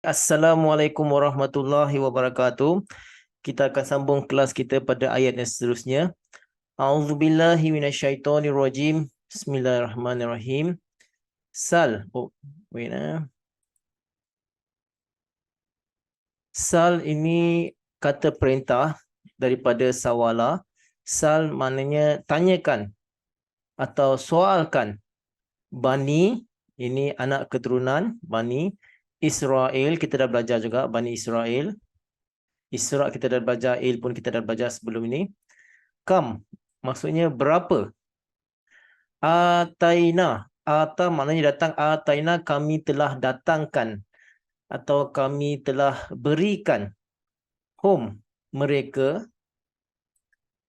Assalamualaikum warahmatullahi wabarakatuh. Kita akan sambung kelas kita pada ayat yang seterusnya. A'udzubillahi minasyaitonirrajim. Bismillahirrahmanirrahim. Sal. Wait. Sal ini kata perintah daripada sawala. Sal maknanya tanyakan atau soalkan. Bani, ini anak keturunan Bani Israel. Kita dah belajar juga Bani Israel. Isra kita dah belajar, Il pun kita dah belajar sebelum ini. Kam maksudnya berapa. Ataina, ata maknanya datang. Ataina kami telah datangkan atau kami telah berikan. Hum mereka,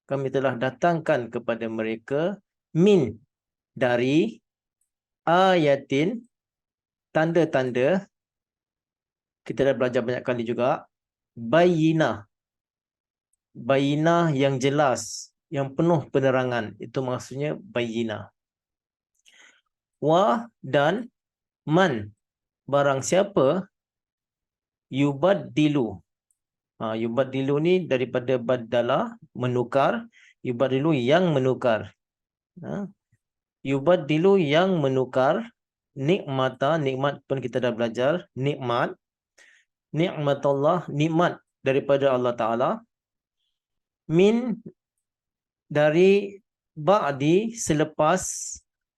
kami telah datangkan kepada mereka. Min dari ayatin tanda-tanda. Kita dah belajar banyak kali juga. Bayinah, bayinah yang jelas, yang penuh penerangan. Itu maksudnya bayinah. Wa dan man, barang siapa yubaddilu. Yubaddilu ni daripada badala, menukar. Yubaddilu yang menukar. Yubaddilu yang menukar. Nikmata, nikmat pun kita dah belajar. Nikmat. Nikmatullah, nikmat daripada Allah Ta'ala. Min dari ba'di selepas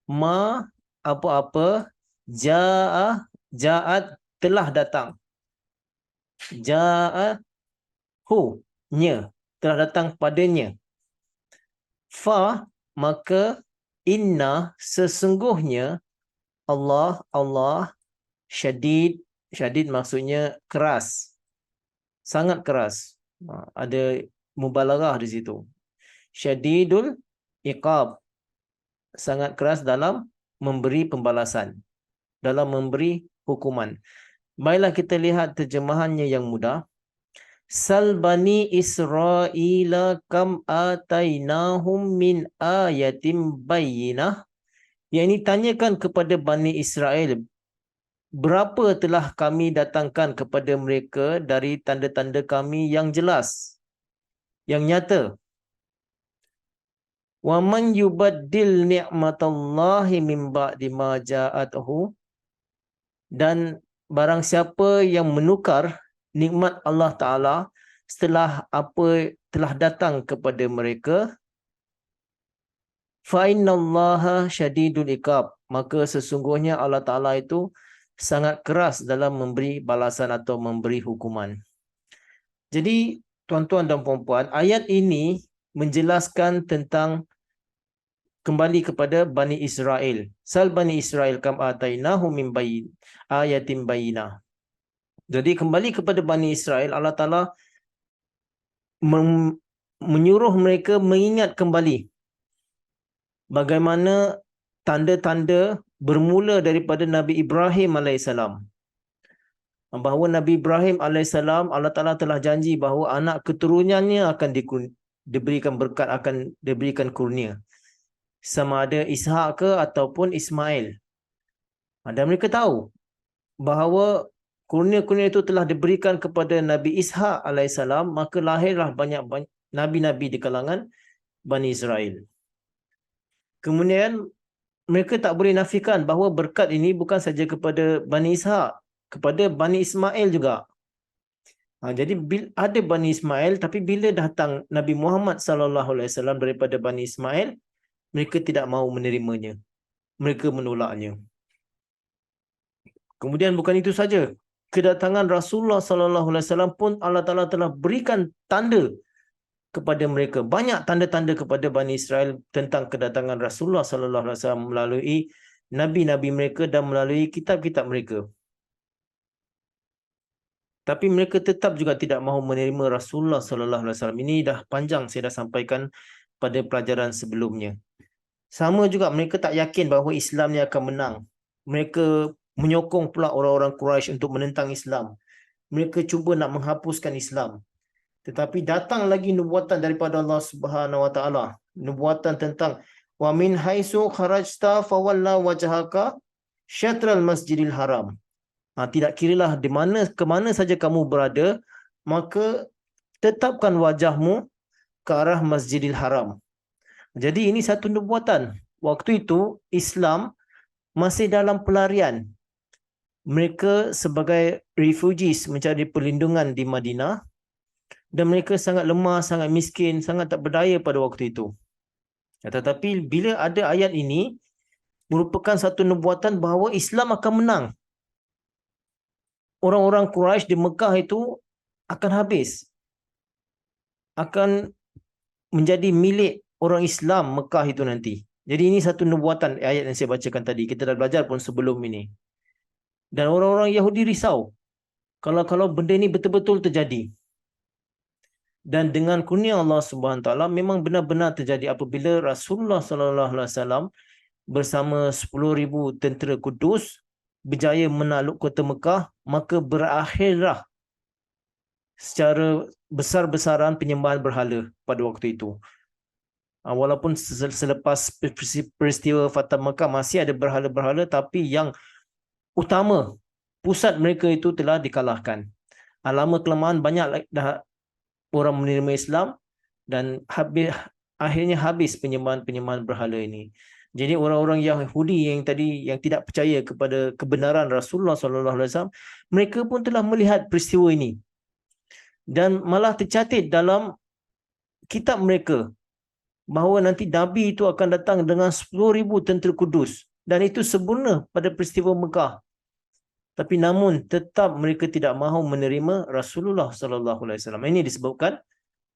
ma apa-apa ja'at telah datang. Ja'ahu nya telah datang padanya. Fa maka inna sesungguhnya Allah syadid. Syadid maksudnya keras. Sangat keras. Ada mubalaghah di situ. Syadidul iqab. Sangat keras dalam memberi pembalasan. Dalam memberi hukuman. Baiklah kita lihat terjemahannya yang mudah. Sal bani Israila kam atainahum min ayatim bayyinah. Yang ini tanyakan kepada Bani Israel, berapa telah kami datangkan kepada mereka dari tanda-tanda kami yang jelas, yang nyata. Wa man yubaddil ni'matallahi min ba'di ma ja'atuhu, dan barang siapa yang menukar nikmat Allah Ta'ala setelah apa telah datang kepada mereka, fa innallaha syadidul iqab, maka sesungguhnya Allah Ta'ala itu sangat keras dalam memberi balasan atau memberi hukuman. Jadi tuan-tuan dan puan-puan, ayat ini menjelaskan tentang kembali kepada Bani Israel. Sal Bani Israel kam atainahum min bayin ayatin bayinah. Jadi kembali kepada Bani Israel, Allah Ta'ala menyuruh mereka mengingat kembali bagaimana tanda-tanda bermula daripada Nabi Ibrahim AS. Bahawa Nabi Ibrahim AS, Allah Ta'ala telah janji bahawa anak keturunannya akan diberikan berkat, akan diberikan kurnia. Sama ada Ishak ke ataupun Ismail. Dan mereka tahu bahawa kurnia-kurnia itu telah diberikan kepada Nabi Ishak AS, maka lahirlah banyak nabi-nabi di kalangan Bani Israel. Kemudian mereka tak boleh nafikan bahawa berkat ini bukan saja kepada Bani Ishak, kepada Bani Ismail juga. Jadi ada Bani Ismail, tapi bila datang Nabi Muhammad SAW daripada Bani Ismail, mereka tidak mahu menerimanya. Mereka menolaknya. Kemudian bukan itu saja, kedatangan Rasulullah SAW pun Allah Ta'ala telah berikan tanda kepada mereka. Banyak tanda-tanda kepada Bani Israel tentang kedatangan Rasulullah SAW melalui nabi-nabi mereka dan melalui kitab-kitab mereka. Tapi mereka tetap juga tidak mahu menerima Rasulullah SAW. Ini dah panjang saya dah sampaikan pada pelajaran sebelumnya. Sama juga mereka tak yakin bahawa Islam ni akan menang. Mereka menyokong pula orang-orang Quraisy untuk menentang Islam. Mereka cuba nak menghapuskan Islam. Tetapi datang lagi nubuatan daripada Allah Subhanahu Wa Taala. Nubuatan tentang wa min haitsu kharajta fawalla wajhaka syatral masjidil haram. Tidak kiralah di mana ke mana saja kamu berada, maka tetapkan wajahmu ke arah Masjidil Haram. Jadi ini satu nubuatan. Waktu itu Islam masih dalam pelarian. Mereka sebagai refugees mencari perlindungan di Madinah, dan mereka sangat lemah, sangat miskin, sangat tak berdaya pada waktu itu. Tetapi bila ada ayat ini, merupakan satu nubuatan bahawa Islam akan menang. Orang-orang Quraisy di Mekah itu akan habis. Akan menjadi milik orang Islam Mekah itu nanti. Jadi ini satu nubuatan ayat yang saya bacakan tadi. Kita dah belajar pun sebelum ini. Dan orang-orang Yahudi risau. Kalau benda ini betul-betul terjadi. Dan dengan kurnia Allah Subhanahu Wa Taala memang benar-benar terjadi apabila Rasulullah Sallallahu Alaihi Wasallam bersama 10,000 tentera Kudus berjaya menakluk kota Mekah, maka berakhirlah secara besar-besaran penyembahan berhala pada waktu itu. Walaupun selepas peristiwa Fatah Mekah masih ada berhala-berhala, tapi yang utama, pusat mereka itu telah dikalahkan. Lama-kelamaan banyak dah orang menerima Islam dan akhirnya habis penyembahan-penyembahan berhala ini. Jadi orang-orang Yahudi yang tadi yang tidak percaya kepada kebenaran Rasulullah SAW, mereka pun telah melihat peristiwa ini. Dan malah tercatat dalam kitab mereka bahawa nanti Nabi itu akan datang dengan 10,000 tentera Kudus. Dan itu sempurna pada peristiwa Mekah. Tapi namun tetap mereka tidak mahu menerima Rasulullah SAW. Ini disebabkan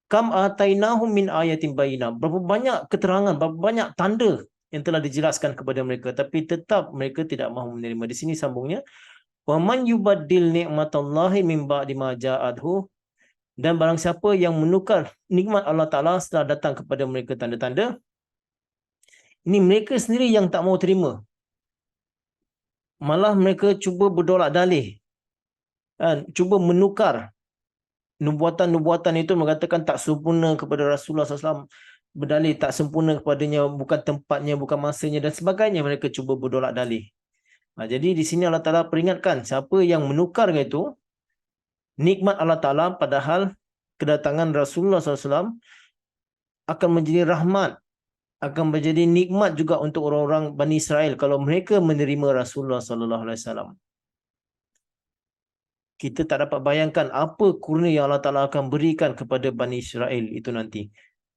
kam atainahum min ayatin bayyinah. Berapa banyak keterangan, berapa banyak tanda yang telah dijelaskan kepada mereka, tapi tetap mereka tidak mahu menerima. Di sini sambungnya, wa man yubaddil ni'matallahi min ba'di ma ja'athu, dan barang siapa yang menukar nikmat Allah Ta'ala setelah datang kepada mereka tanda-tanda, ini mereka sendiri yang tak mahu terima. Malah mereka cuba berdolak dalih, cuba menukar nubuatan-nubuatan itu, mengatakan tak sempurna kepada Rasulullah SAW, berdalih tak sempurna kepadanya, bukan tempatnya, bukan masanya dan sebagainya. Mereka cuba berdolak dalih. Jadi di sini Allah Ta'ala peringatkan, siapa yang menukar itu nikmat Allah Ta'ala, padahal kedatangan Rasulullah SAW akan menjadi rahmat, akan menjadi nikmat juga untuk orang-orang Bani Israel kalau mereka menerima Rasulullah SAW. Kita tak dapat bayangkan apa kurnia yang Allah Ta'ala akan berikan kepada Bani Israel itu nanti,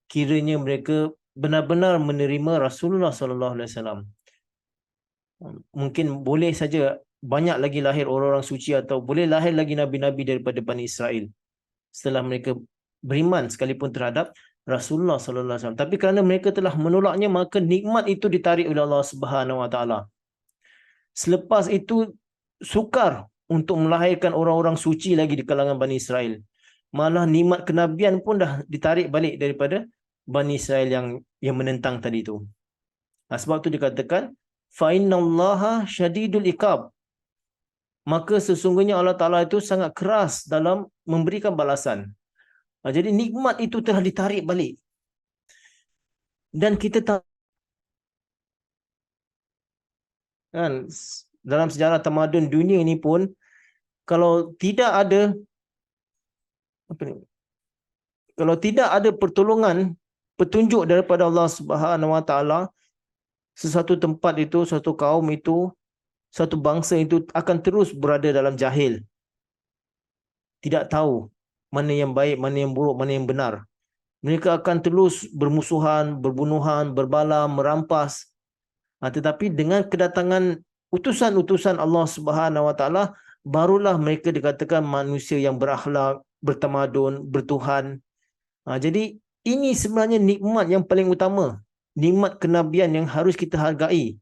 kiranya mereka benar-benar menerima Rasulullah SAW. Mungkin boleh saja banyak lagi lahir orang-orang suci, atau boleh lahir lagi Nabi-Nabi daripada Bani Israel setelah mereka beriman sekalipun terhadap Rasulullah SAW. Tapi kerana mereka telah menolaknya, maka nikmat itu ditarik oleh Allah Subhanahu Wa Taala. Selepas itu sukar untuk melahirkan orang-orang suci lagi di kalangan Bani Israel. Malah nikmat kenabian pun dah ditarik balik daripada Bani Israel yang menentang tadi itu. Sebab itu dikatakan fa innallaha syadidul iqab. Maka sesungguhnya Allah Ta'ala itu sangat keras dalam memberikan balasan. Jadi nikmat itu telah ditarik balik. Dan kita tahu kan, dalam sejarah tamadun dunia ini pun, kalau tidak ada pertolongan, petunjuk daripada Allah Subhanahu Wa Taala, sesuatu tempat itu, suatu kaum itu, suatu bangsa itu akan terus berada dalam jahil. Tidak tahu mana yang baik, mana yang buruk, mana yang benar. Mereka akan terus bermusuhan, berbunuhan, berbalah, merampas. Tetapi dengan kedatangan utusan-utusan Allah Subhanahu Wa Taala, barulah mereka dikatakan manusia yang berakhlak, bertamadun, bertuhan. Jadi ini sebenarnya nikmat yang paling utama, nikmat kenabian yang harus kita hargai.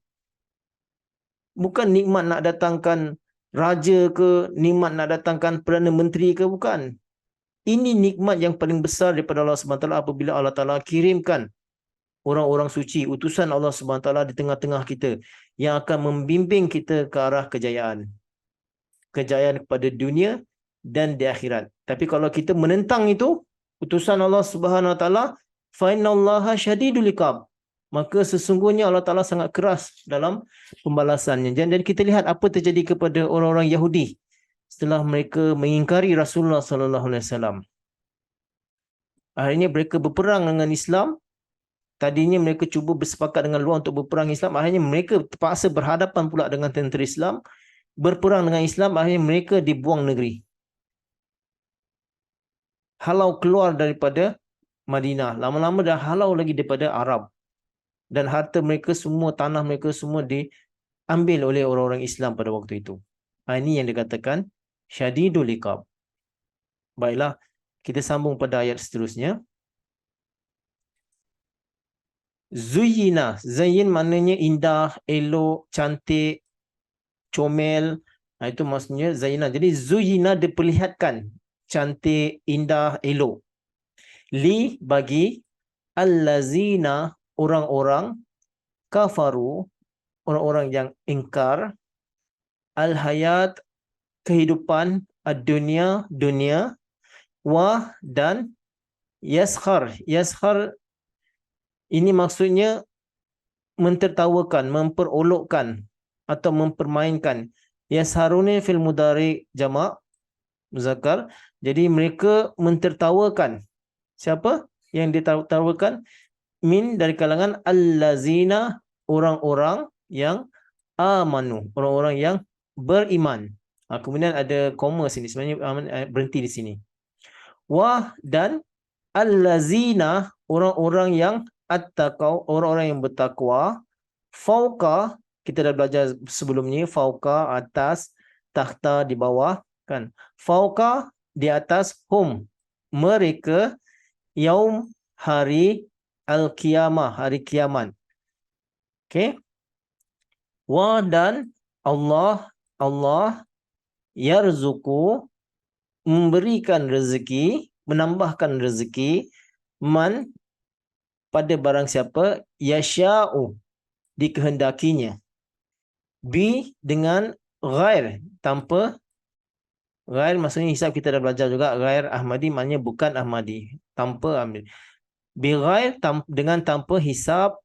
Bukan nikmat nak datangkan raja ke, nikmat nak datangkan Perdana Menteri ke, bukan. Ini nikmat yang paling besar daripada Allah SWT apabila Allah Ta'ala kirimkan orang-orang suci, utusan Allah SWT di tengah-tengah kita, yang akan membimbing kita ke arah kejayaan. Kejayaan kepada dunia dan di akhirat. Tapi kalau kita menentang itu, utusan Allah Subhanahu Wa Taala, fa innallaha syadidul iqab, maka sesungguhnya Allah Ta'ala sangat keras dalam pembalasannya. Dan kita lihat apa terjadi kepada orang-orang Yahudi setelah mereka mengingkari Rasulullah sallallahu alaihi wasallam. Akhirnya mereka berperang dengan Islam. Tadinya mereka cuba bersepakat dengan luar untuk berperang Islam. Akhirnya mereka terpaksa berhadapan pula dengan tentera Islam. Berperang dengan Islam, akhirnya mereka dibuang negeri. Halau keluar daripada Madinah. Lama-lama dah halau lagi daripada Arab. Dan harta mereka semua, tanah mereka semua diambil oleh orang-orang Islam pada waktu itu. Ini yang dikatakan syadidul iqab. Baiklah, kita sambung pada ayat seterusnya. Zuyina. Zayin maknanya indah, elok, cantik, comel. Itu maksudnya zayina. Jadi zuyina diperlihatkan. Cantik, indah, elok. Li bagi allazina orang-orang kafaru, orang-orang yang ingkar, al-hayat kehidupan, ad-dunya dunia, wa dan yaskhar. Yaskhar ini maksudnya mentertawakan, memperolokkan atau mempermainkan. Yasharuni fil mudhari jamak muzakkar. Jadi mereka mentertawakan. Siapa yang ditertawakan? Min dari kalangan allazina, orang-orang yang amanu, orang-orang yang beriman. Kemudian ada koma sini, sebenarnya berhenti di sini. Wa dan allazina, orang-orang yang attaqau, orang-orang yang bertakwa. Fauqa, kita dah belajar sebelumnya, fauqa atas, takhta di bawah, kan? Fauqa di atas, hum mereka, yaum hari al-qiyamah, hari kiamat. Okey. Wa dan Allah yarzuku, memberikan rezeki, menambahkan rezeki, man pada barang siapa, yasha'u dikehendakinya, bi dengan ghair, tanpa ghair maksudnya hisab kita dah belajar juga, ghair Ahmadi maknanya bukan Ahmadi, tanpa ambil. Bi ghair dengan tanpa hisab.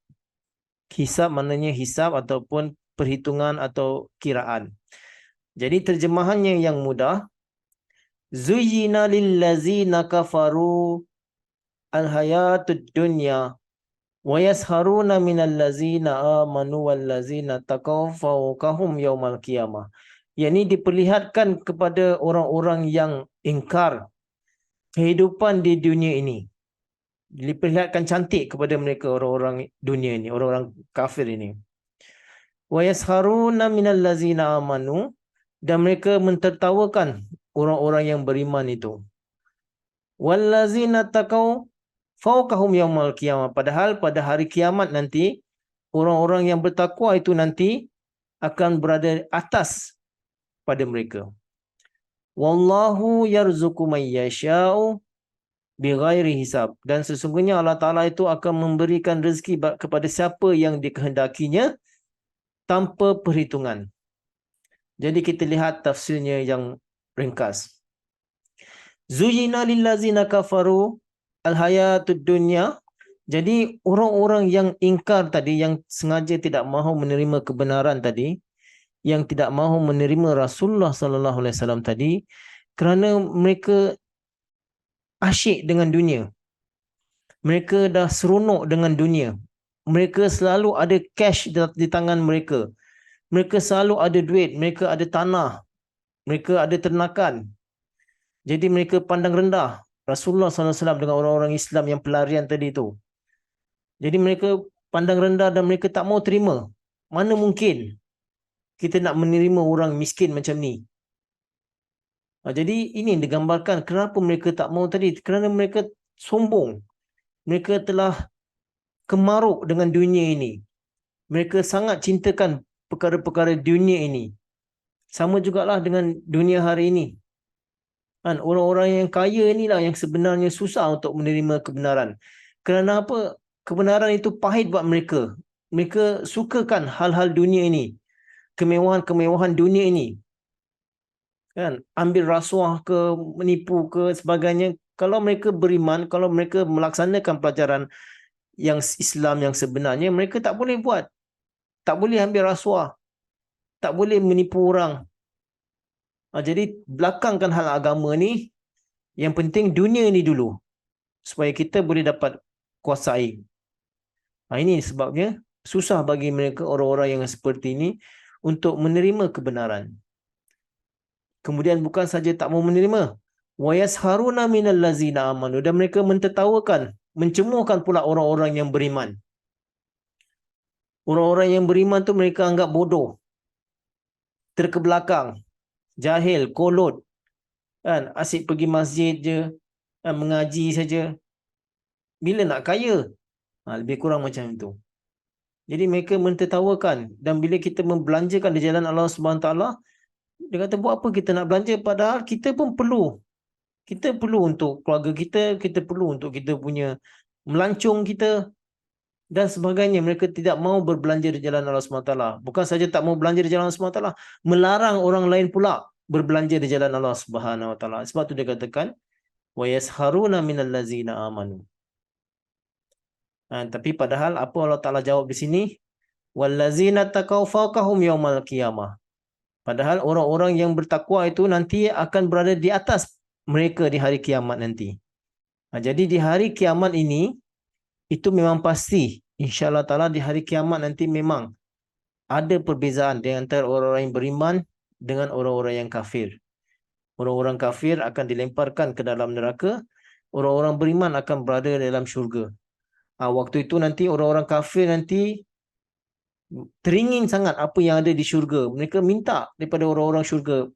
Hisab maknanya hisab ataupun perhitungan atau kiraan. Jadi terjemahannya yang mudah, zuyyina lillazina kafaru al-hayatud dunya wa yasharuna minal ladzina amanu wal ladzina taqaw fawqahum yaumal qiyamah. Yang ini diperlihatkan kepada orang-orang yang ingkar kehidupan di dunia ini. Diperlihatkan cantik kepada mereka, orang-orang dunia ini, orang-orang kafir ini. Wa yasharuna minal ladzina amanu, dan mereka mentertawakan orang-orang yang beriman itu. Wal ladzina taqaw fawqahum yaumal qiyamah, padahal pada hari kiamat nanti orang-orang yang bertakwa itu nanti akan berada atas pada mereka. Wallahu yarzuqu may yasha'u bighairi hisab, dan sesungguhnya Allah Ta'ala itu akan memberikan rezeki kepada siapa yang dikehendakinya tanpa perhitungan. Jadi kita lihat tafsirnya yang ringkas. Zuyyina lillazina kafaru al-hayatud dunya. Jadi orang-orang yang ingkar tadi, yang sengaja tidak mahu menerima kebenaran tadi, yang tidak mahu menerima Rasulullah sallallahu alaihi wasallam tadi, kerana mereka asyik dengan dunia. Mereka dah seronok dengan dunia. Mereka selalu ada cash di tangan mereka. Mereka selalu ada duit. Mereka ada tanah. Mereka ada ternakan. Jadi mereka pandang rendah Rasulullah SAW dengan orang-orang Islam yang pelarian tadi itu. Jadi mereka pandang rendah dan mereka tak mau terima. Mana mungkin kita nak menerima orang miskin macam ni? Jadi ini digambarkan kenapa mereka tak mau tadi. Kerana mereka sombong. Mereka telah kemaruk dengan dunia ini. Mereka sangat cintakan perkara-perkara dunia ini. Sama jugalah dengan dunia hari ini. Orang-orang yang kaya inilah yang sebenarnya susah untuk menerima kebenaran. Kerana apa? Kebenaran itu pahit buat mereka. Mereka sukakan hal-hal dunia ini. Kemewahan-kemewahan dunia ini. Kan? Ambil rasuah ke, menipu ke, sebagainya. Kalau mereka beriman, kalau mereka melaksanakan pelajaran yang Islam yang sebenarnya, mereka tak boleh buat. Tak boleh ambil rasuah. Tak boleh menipu orang. Jadi belakangkan hal agama ni. Yang penting dunia ni dulu. Supaya kita boleh dapat kuasai. Ini sebabnya susah bagi mereka orang-orang yang seperti ini untuk menerima kebenaran. Kemudian bukan saja tak mau menerima, wa yasharuna minal ladzina amanu, dan mereka mentertawakan, mencemuhkan pula orang-orang yang beriman. Orang-orang yang beriman tu mereka anggap bodoh, terkebelakang, jahil, kolot, kan, asyik pergi masjid je, kan, mengaji saja. Bila nak kaya? Lebih kurang macam itu. Jadi mereka mentertawakan, dan bila kita membelanjakan di jalan Allah Subhanahu Taala, dia kata buat apa kita nak belanja, padahal kita pun perlu. Kita perlu untuk keluarga kita, kita perlu untuk kita punya melancong kita dan sebagainya. Mereka tidak mau berbelanja di jalan Allah SWT. Bukan saja tak mau belanja di jalan Allah SWT, melarang orang lain pula berbelanja di jalan Allah SWT. Sebab tu dia katakan wa yasharuna minal ladzina amanu. Tapi padahal apa Allah Taala jawab di sini? Wallazina taqaw fawqahum yaumal qiyamah. Padahal orang-orang yang bertakwa itu nanti akan berada di atas mereka di hari kiamat nanti. Jadi di hari kiamat ini, itu memang pasti. InsyaAllah ta'ala di hari kiamat nanti memang ada perbezaan di antara orang-orang yang beriman dengan orang-orang yang kafir. Orang-orang kafir akan dilemparkan ke dalam neraka. Orang-orang beriman akan berada dalam syurga. Waktu itu nanti orang-orang kafir nanti teringin sangat apa yang ada di syurga. Mereka minta daripada orang-orang syurga,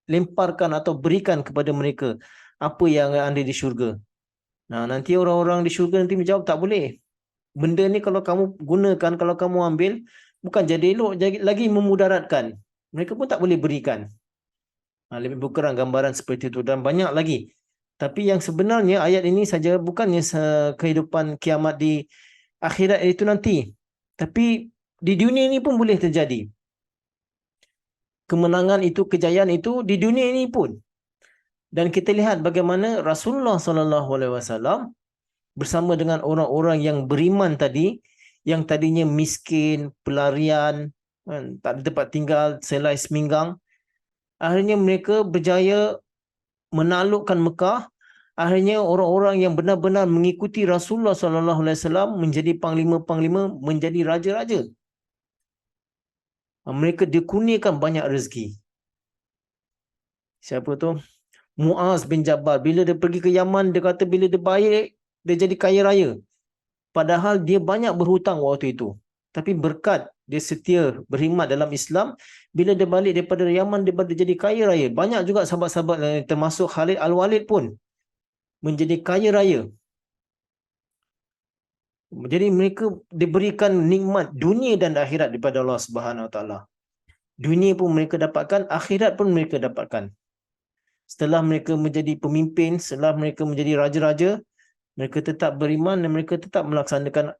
lemparkan atau berikan kepada mereka apa yang ada di syurga. Nanti orang-orang di syurga nanti menjawab, tak boleh. Benda ni kalau kamu gunakan, kalau kamu ambil, bukan jadi elok, lagi memudaratkan. Mereka pun tak boleh berikan. Lebih kurang gambaran seperti itu dan banyak lagi. Tapi yang sebenarnya ayat ini saja bukannya kehidupan kiamat di akhirat itu nanti. Tapi di dunia ini pun boleh terjadi. Kemenangan itu, kejayaan itu di dunia ini pun. Dan kita lihat bagaimana Rasulullah SAW bersama dengan orang-orang yang beriman tadi, yang tadinya miskin, pelarian, tak ada tempat tinggal, selai seminggang. Akhirnya mereka berjaya menaklukkan Mekah. Akhirnya orang-orang yang benar-benar mengikuti Rasulullah SAW menjadi panglima-panglima, menjadi raja-raja. Mereka dikurniakan banyak rezeki. Siapa tu? Muaz bin Jabal. Bila dia pergi ke Yaman, dia kata bila dia baik, dia jadi kaya raya. Padahal dia banyak berhutang waktu itu. Tapi berkat dia setia berkhidmat dalam Islam, bila dia balik daripada Yaman, dia jadi kaya raya. Banyak juga sahabat-sahabat termasuk Khalid Al-Walid pun menjadi kaya raya. Jadi mereka diberikan nikmat dunia dan akhirat daripada Allah Subhanahu Wa Taala. Dunia pun mereka dapatkan, akhirat pun mereka dapatkan. Setelah mereka menjadi pemimpin, setelah mereka menjadi raja-raja, mereka tetap beriman dan mereka tetap melaksanakan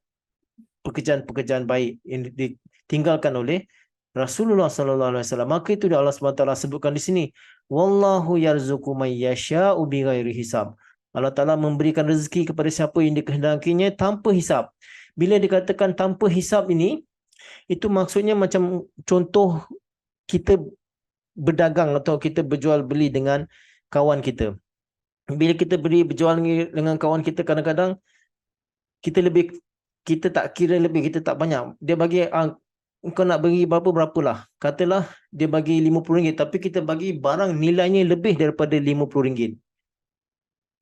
pekerjaan-pekerjaan baik yang ditinggalkan oleh Rasulullah SAW. Maka itu Allah SWT sebutkan di sini, wallahu yarzuqu may yasha'u bighairi hisab. Allah Taala memberikan rezeki kepada siapa yang dikehendakinya tanpa hisab. Bila dikatakan tanpa hisab ini, itu maksudnya macam contoh kita berdagang atau kita berjual beli dengan kawan kita. Bila kita berjual dengan kawan kita, kadang-kadang kita tak kira lebih, kita tak banyak. Dia bagi, kau nak bagi berapalah. Katalah dia bagi RM50, tapi kita bagi barang nilainya lebih daripada RM50.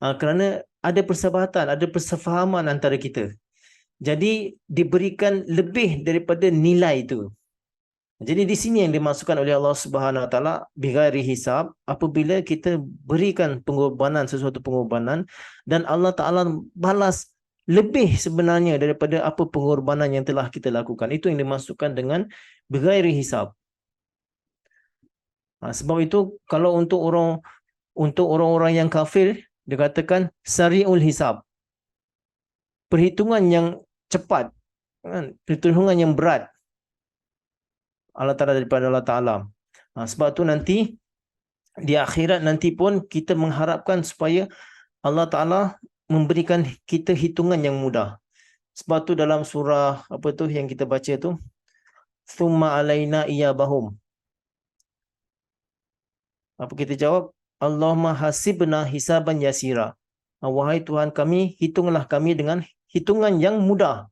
Kerana ada persahabatan, ada persefahaman antara kita. Jadi diberikan lebih daripada nilai itu. Jadi di sini yang dimasukkan oleh Allah Subhanahu Wa Taala bighairi hisab, apabila kita berikan pengorbanan, sesuatu pengorbanan, dan Allah Taala balas lebih sebenarnya daripada apa pengorbanan yang telah kita lakukan. Itu yang dimasukkan dengan bighairi hisab. Sebab itu kalau untuk orang-orang yang kafir, dikatakan sari'ul hisab. Perhitungan yang cepat, perhitungan yang berat. Allah Ta'ala daripada Allah Ta'ala. Sebab tu nanti di akhirat nanti pun kita mengharapkan supaya Allah Ta'ala memberikan kita hitungan yang mudah. Sebab tu dalam surah apa tu yang kita baca tu, thumma alaina iyabahum. Apa kita jawab? Allahumma hasibna hisaban yasira. Wahai Tuhan kami, hitunglah kami dengan hitungan yang mudah.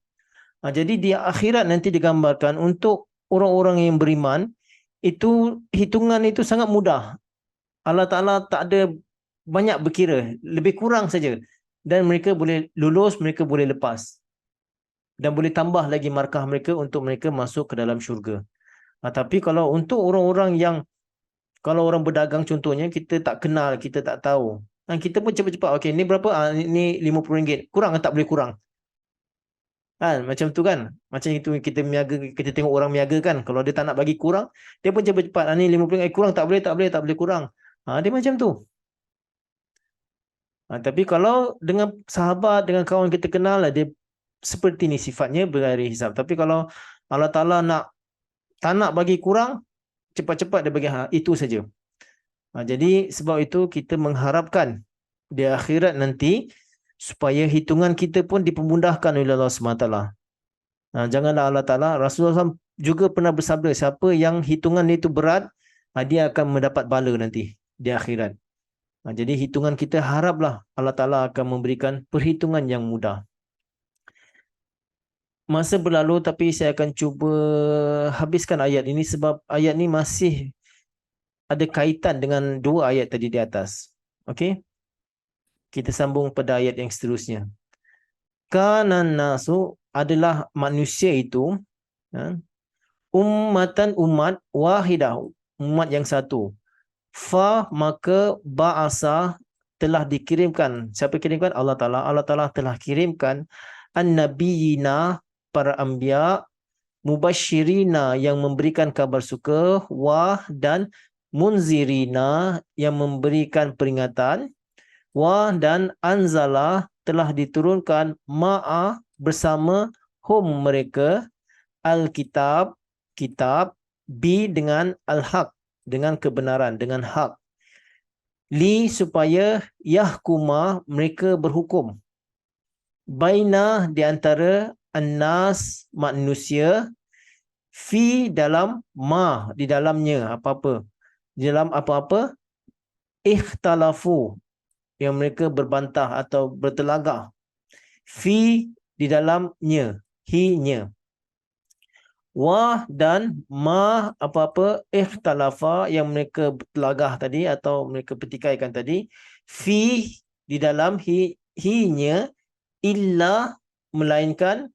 Jadi di akhirat nanti digambarkan untuk orang-orang yang beriman, itu hitungan itu sangat mudah. Allah Ta'ala tak ada banyak berkira, lebih kurang saja. Dan mereka boleh lulus, mereka boleh lepas. Dan boleh tambah lagi markah mereka untuk mereka masuk ke dalam syurga. Tapi kalau untuk orang-orang yang, kalau orang berdagang contohnya, kita tak kenal, kita tak tahu. Kita pun cepat-cepat, okey, ni berapa? Ni RM50. Kurang atau tak boleh kurang? Macam tu kan. Macam itu kita meniaga, kita tengok orang meniaga kan. Kalau dia tak nak bagi kurang, dia pun cepat-cepat. Ni RM50, kurang tak boleh, tak boleh, tak boleh kurang. Dia macam tu. Tapi kalau dengan sahabat, dengan kawan kita kenal, dia seperti ni sifatnya berakhir hisab. Tapi kalau Allah Ta'ala tak nak bagi kurang, cepat-cepat dia bagi itu saja. Jadi sebab itu kita mengharapkan di akhirat nanti supaya hitungan kita pun dipermudahkan oleh Allah SWT. Janganlah Allah Ta'ala, Rasulullah SAW juga pernah bersabda, siapa yang hitungan itu berat, dia akan mendapat bala nanti di akhirat. Jadi hitungan kita haraplah Allah Ta'ala akan memberikan perhitungan yang mudah. Masa berlalu tapi saya akan cuba habiskan ayat ini sebab ayat ini masih ada kaitan dengan dua ayat tadi di atas. Okey? Kita sambung pada ayat yang seterusnya. Kanan nasu adalah manusia itu, ummatan umat wahidah, umat yang satu. Fa maka ba'asa telah dikirimkan. Siapa kirimkan? Allah Ta'ala. Allah Ta'ala telah kirimkan an-nabiyina, para anbiya, mubashirina yang memberikan kabar suka, wah dan munzirina yang memberikan peringatan, wah dan anzala telah diturunkan ma'a bersama hum mereka, al-kitab, kitab, bi dengan al-haq, dengan kebenaran, dengan hak, li supaya yahkuma mereka berhukum, baina di antara annas manusia, fi dalam ma di dalamnya apa-apa, di dalam apa-apa, ikhtalafu yang mereka berbantah atau bertelagah, fi di dalamnya, hi-nya, wah dan ma apa-apa, ikhtalafa yang mereka bertelagah tadi atau mereka pertikaikan tadi, fi di dalam hi-nya, illa melainkan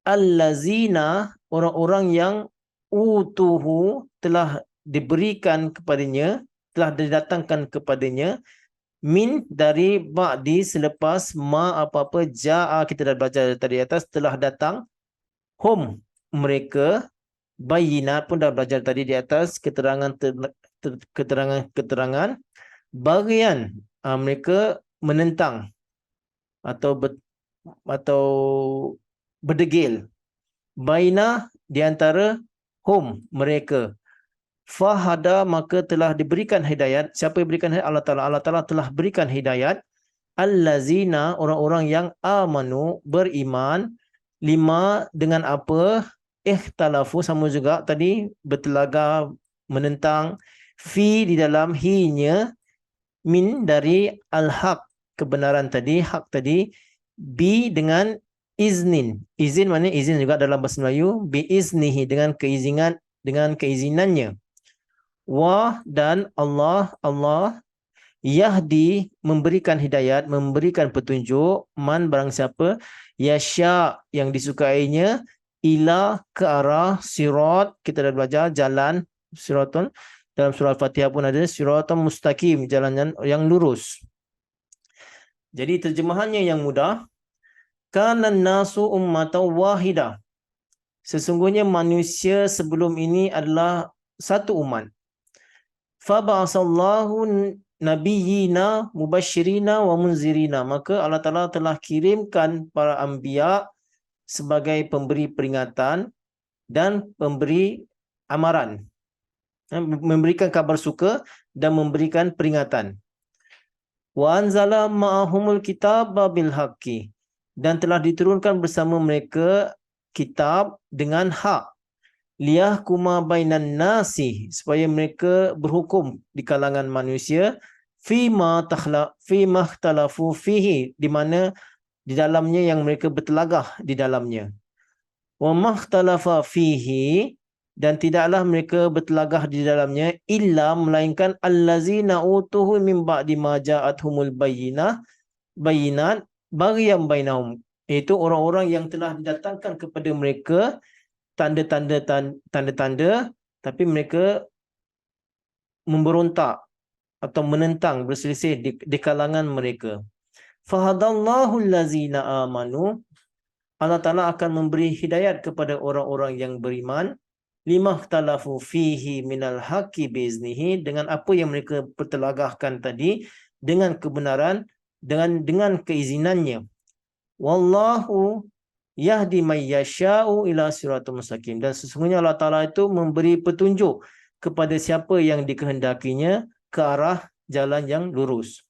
allazina orang-orang yang utuhu telah diberikan kepadanya, telah didatangkan kepadanya, min dari ba'di selepas ma apa-apa ja'a, kita dah baca tadi atas, telah datang hum mereka, bayinat pun dah belajar tadi di atas, keterangan bagian, mereka menentang atau berdegil, baina di antara hum mereka, fahada maka telah diberikan hidayat. Siapa yang berikan hidayat? Allah Ta'ala. Allah Ta'ala telah berikan hidayat allazina orang-orang yang amanu beriman, lima dengan apa, ikhtalafu sama juga tadi, bertelagah, menentang, fi di dalam hi-nya, min dari al-haq kebenaran tadi, hak tadi, bi dengan iznin. Izin maknanya izin juga dalam bahasa Melayu, bi iznihi dengan keizinannya. Wa dan Allah yahdi memberikan hidayat, memberikan petunjuk, man barang siapa, yasya yang disukainya, ila ke arah sirat, kita dah belajar jalan siratun, dalam surah Al-Fatihah pun ada siratun mustaqim, jalan yang lurus. Jadi terjemahannya yang mudah, kanan nasu ummatan wahidah, sesungguhnya manusia sebelum ini adalah satu umat. Faba'asallahu nabiyina mubashirina wa munzirina, maka Allah Ta'ala telah kirimkan para anbiya sebagai pemberi peringatan dan pemberi amaran, memberikan kabar suka dan memberikan peringatan. Wa anzala ma'ahumul kitaba bil haqqi, dan telah diturunkan bersama mereka kitab dengan hak, liyahkuma bainan nasi, supaya mereka berhukum di kalangan manusia, fima ikhtalafu fihi, di mana di dalamnya yang mereka bertelagah di dalamnya. Wa makhtalafa fihi, dan tidaklah mereka bertelagah di dalamnya, illa melainkan allazina utuhu min ba'di ma ja'athumul bayinat baghyan bainahum, iaitu orang-orang yang telah didatangkan kepada mereka tanda-tanda, tapi mereka memberontak atau menentang, berselisih di kalangan mereka. Fahadallahu allazina amanu, Allah Ta'ala akan memberi hidayat kepada orang-orang yang beriman, limakhtalafu fihi minal haqqi biiznihi, dengan apa yang mereka pertelagahkan tadi dengan kebenaran, dengan keizinannya. Wallahu yahdi may yasha'u ila siratal mustaqim, dan sesungguhnya Allah Ta'ala itu memberi petunjuk kepada siapa yang dikehendakinya ke arah jalan yang lurus.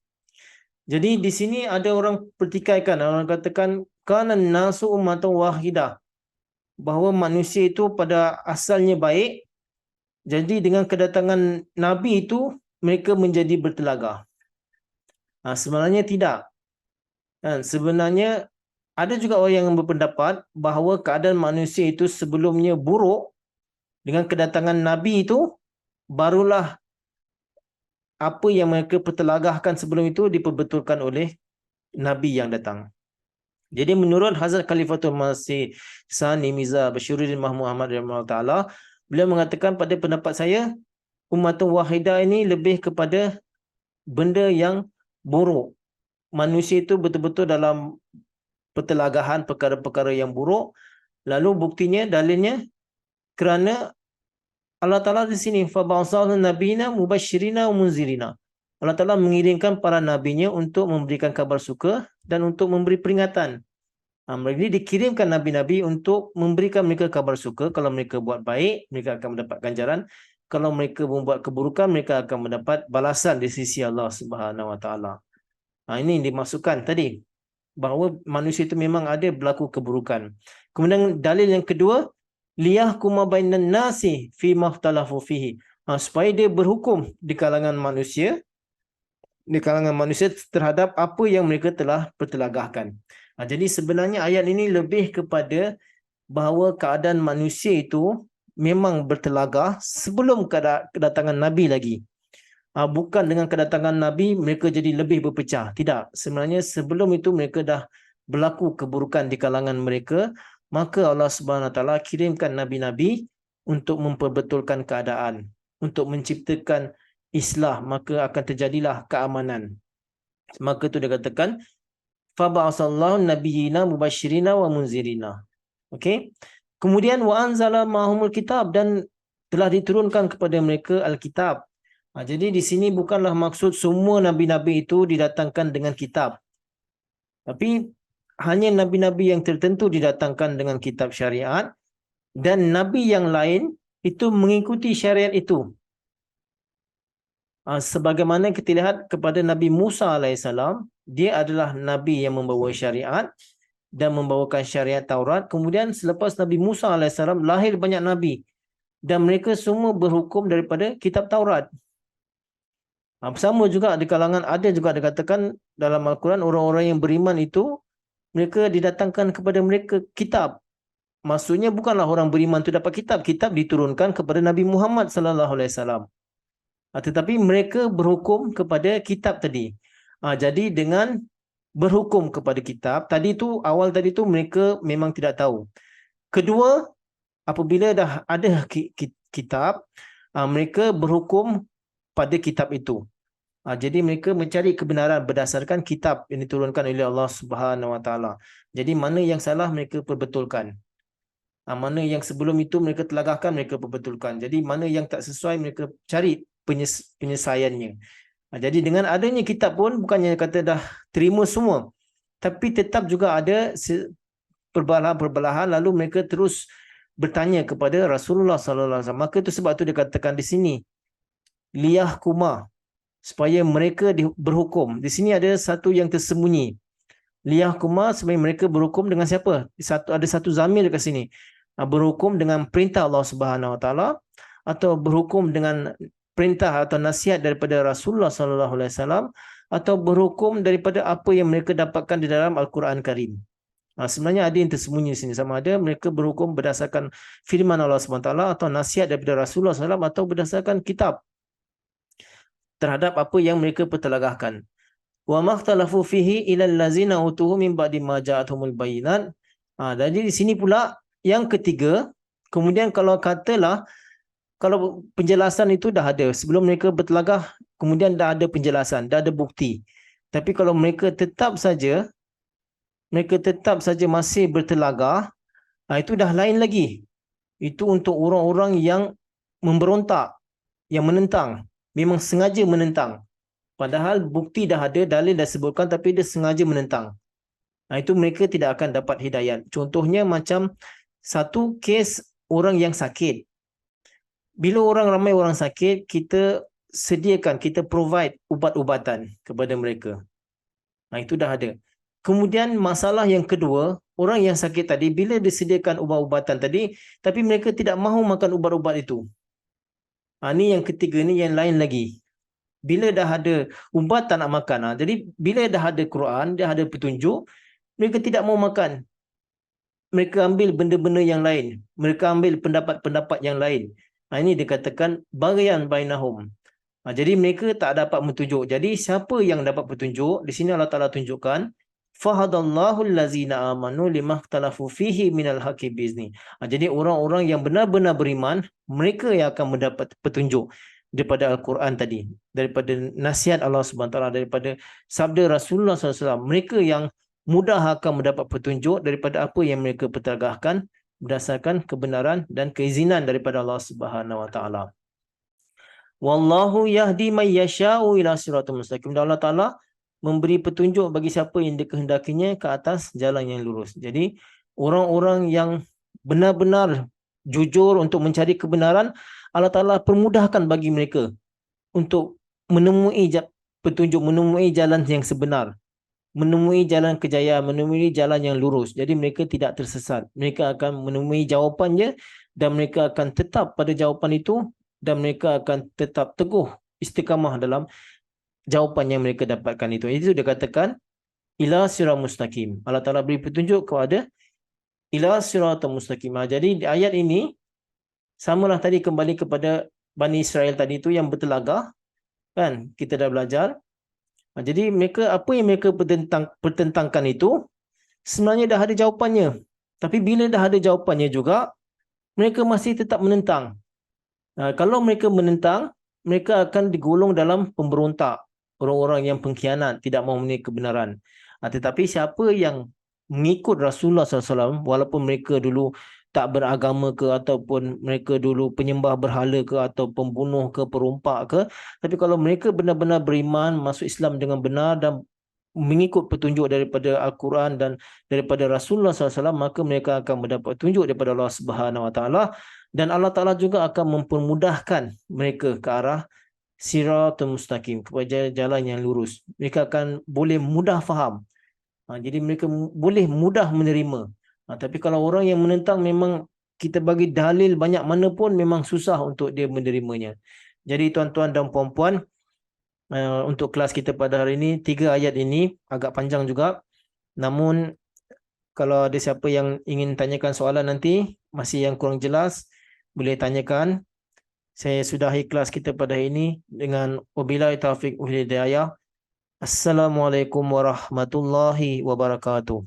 Jadi di sini ada orang pertikaikan, orang katakan kana nasu ummatan wahidah, bahawa manusia itu pada asalnya baik, jadi dengan kedatangan Nabi itu mereka menjadi bertelagah. Sebenarnya tidak. Sebenarnya ada juga orang yang berpendapat bahawa keadaan manusia itu sebelumnya buruk, dengan kedatangan Nabi itu barulah apa yang mereka pertelagahkan sebelum itu diperbetulkan oleh Nabi yang datang. Jadi menurut Hazrat Khalifatul Masih Sani Mirza Bashiruddin Mahmud Ahmad rahimahullah ta'ala, beliau mengatakan, pada pendapat saya, Ummatun Wahidah ini lebih kepada benda yang buruk. Manusia itu betul-betul dalam pertelagahan perkara-perkara yang buruk. Lalu buktinya, dalilnya, kerana Allah Ta'ala di sini, فَبَعْصَهُ نَبِينَ مُبَشِّرِينَ وَمُنْزِرِينَ, Allah Ta'ala mengirimkan para nabinya untuk memberikan kabar suka dan untuk memberi peringatan. Jadi dikirimkan nabi-nabi untuk memberikan mereka kabar suka. Kalau mereka buat baik, mereka akan mendapat ganjaran. Kalau mereka membuat keburukan, mereka akan mendapat balasan di sisi Allah Subhanahu Wa Ta'ala. Ini dimasukkan tadi, bahawa manusia itu memang ada berlaku keburukan. Kemudian dalil yang kedua, liyahkuma bainan nasi fi makhtalafu fihi, supaya dia berhukum di kalangan manusia terhadap apa yang mereka telah pertelagahkan. Jadi sebenarnya ayat ini lebih kepada bahawa keadaan manusia itu memang bertelagah sebelum kedatangan Nabi lagi. Bukan dengan kedatangan Nabi mereka jadi lebih berpecah. Tidak. Sebenarnya sebelum itu mereka dah berlaku keburukan di kalangan mereka. Maka Allah Subhanahu Wa Taala kirimkan nabi-nabi untuk memperbetulkan keadaan, untuk menciptakan islah, maka akan terjadilah keamanan. Maka itu dia katakan, faba'asallahu nabiyyina mubashirina wa munzirina. Okey. Kemudian wa anzala ma'humul kitab, dan telah diturunkan kepada mereka Alkitab. Jadi di sini bukanlah maksud semua nabi-nabi itu didatangkan dengan kitab. Tapi hanya nabi-nabi yang tertentu didatangkan dengan kitab syariat, dan nabi yang lain itu mengikuti syariat itu. Sebagaimana kita lihat kepada Nabi Musa AS, dia adalah nabi yang membawa syariat dan membawakan syariat Taurat. Kemudian selepas Nabi Musa AS lahir banyak nabi, dan mereka semua berhukum daripada kitab Taurat. Sama juga di kalangan, ada juga dikatakan dalam Al-Quran, orang-orang yang beriman itu mereka didatangkan kepada mereka kitab. Maksudnya bukanlah orang beriman itu dapat kitab. Kitab diturunkan kepada Nabi Muhammad sallallahu alaihi wasallam. Tetapi mereka berhukum kepada kitab tadi. Jadi dengan berhukum kepada kitab tadi tu, awal tadi tu mereka memang tidak tahu. Kedua, apabila dah ada kitab, mereka berhukum pada kitab itu. Jadi mereka mencari kebenaran berdasarkan kitab yang diturunkan oleh Allah Subhanahu Wa Taala. Jadi mana yang salah mereka perbetulkan. Mana yang sebelum itu mereka telagahkan, mereka perbetulkan. Jadi mana yang tak sesuai, mereka cari penyelesaiannya. Jadi dengan adanya kitab pun bukannya kata dah terima semua, tapi tetap juga ada perbelahan-perbelahan. Lalu mereka terus bertanya kepada Rasulullah sallallahu alaihi wasallam. Maka itu sebab itu dikatakan di sini liyahkuma, supaya mereka berhukum. Di sini ada satu yang tersembunyi. liyahkuma sebenarnya mereka berhukum dengan siapa? Ada satu zamir dekat sini. Berhukum dengan perintah Allah Subhanahu Wa Taala atau berhukum dengan perintah atau nasihat daripada Rasulullah Sallallahu Alaihi Wasallam atau berhukum daripada apa yang mereka dapatkan di dalam Al-Quran Karim. Sebenarnya ada yang tersembunyi di sini, sama ada mereka berhukum berdasarkan firman Allah SWT atau nasihat daripada Rasulullah SAW atau berdasarkan kitab terhadap apa yang mereka pertelagahkan. Wa makhtalafu fihi ilal ladzina utuhu min ba'di ma ja'atuhumul bayyinat. Jadi di sini pula yang ketiga, kemudian kalau katalah kalau penjelasan itu dah ada sebelum mereka bertelagah, kemudian dah ada penjelasan, dah ada bukti. Tapi kalau mereka tetap saja masih bertelagah, itu dah lain lagi. Itu untuk orang-orang yang memberontak, yang menentang, memang sengaja menentang. Padahal bukti dah ada, dalil dah sebutkan, tapi dia sengaja menentang. Itu mereka tidak akan dapat hidayat. Contohnya macam satu kes orang yang sakit. Bila ramai orang sakit, kita sediakan, kita provide ubat-ubatan kepada mereka. Itu dah ada. Kemudian masalah yang kedua, orang yang sakit tadi, bila disediakan ubat-ubatan tadi, tapi mereka tidak mahu makan ubat-ubat itu. Ini yang ketiga, ni yang lain lagi. Bila dah ada ubat tak nak makan. Jadi bila dah ada Quran, dah ada petunjuk, mereka tidak mau makan. Mereka ambil benda-benda yang lain. Mereka ambil pendapat-pendapat yang lain. Ini dikatakan baghyan bainahum. Jadi mereka tak dapat petunjuk. Jadi siapa yang dapat petunjuk? Di sini Allah Ta'ala tunjukkan fahadallahu allazina amanu limakhtalafu fihi minal haqqi biizni. Jadi orang-orang yang benar-benar beriman, mereka yang akan mendapat petunjuk daripada Al-Quran tadi, daripada nasihat Allah SWT, daripada sabda Rasulullah SAW. Mereka yang mudah akan mendapat petunjuk daripada apa yang mereka pertelagahkan berdasarkan kebenaran dan keizinan daripada Allah SWT. Wallahu yahdi may yasha'u ila siratal mustaqim. Dan Allah Ta'ala memberi petunjuk bagi siapa yang dikehendakinya ke atas jalan yang lurus. Jadi orang-orang yang benar-benar jujur untuk mencari kebenaran, Allah Ta'ala permudahkan bagi mereka untuk menemui petunjuk, menemui jalan yang sebenar, menemui jalan kejayaan, menemui jalan yang lurus. Jadi mereka tidak tersesat. Mereka akan menemui jawapannya dan mereka akan tetap pada jawapan itu dan mereka akan tetap teguh istiqamah dalam jawapan yang mereka dapatkan itu. Itu dia katakan ila siratal mustaqim. Allah Ta'ala beri petunjuk kepada ila siratal mustaqim. Jadi di ayat ini samalah tadi kembali kepada Bani Israel tadi itu yang bertelagah, kan? Kita dah belajar. Jadi mereka, apa yang mereka pertentangkan itu sebenarnya dah ada jawapannya. Tapi bila dah ada jawapannya juga, mereka masih tetap menentang. Kalau mereka menentang, mereka akan digolong dalam pemberontak, orang-orang yang pengkhianat, tidak mahu menerima kebenaran. Tetapi siapa yang mengikut Rasulullah SAW, walaupun mereka dulu tak beragama ke, ataupun mereka dulu penyembah berhala ke, atau pembunuh ke, perompak ke, tapi kalau mereka benar-benar beriman, masuk Islam dengan benar dan mengikut petunjuk daripada Al-Quran dan daripada Rasulullah SAW, maka mereka akan mendapat petunjuk daripada Allah Subhanahu Wa Taala, dan Allah Ta'ala juga akan mempermudahkan mereka ke arah siratal mustaqim, kepada jalan yang lurus. Mereka akan boleh mudah faham. Jadi mereka boleh mudah menerima. Tapi kalau orang yang menentang, memang kita bagi dalil banyak mana pun memang susah untuk dia menerimanya. Jadi tuan-tuan dan puan-puan, untuk kelas kita pada hari ini, 3 ayat ini agak panjang juga. Namun kalau ada siapa yang ingin tanyakan soalan nanti, masih yang kurang jelas, boleh tanyakan. Saya sudahi kelas kita pada hari ini dengan wabillahi taufiq wal hidayah. Assalamualaikum warahmatullahi wabarakatuh.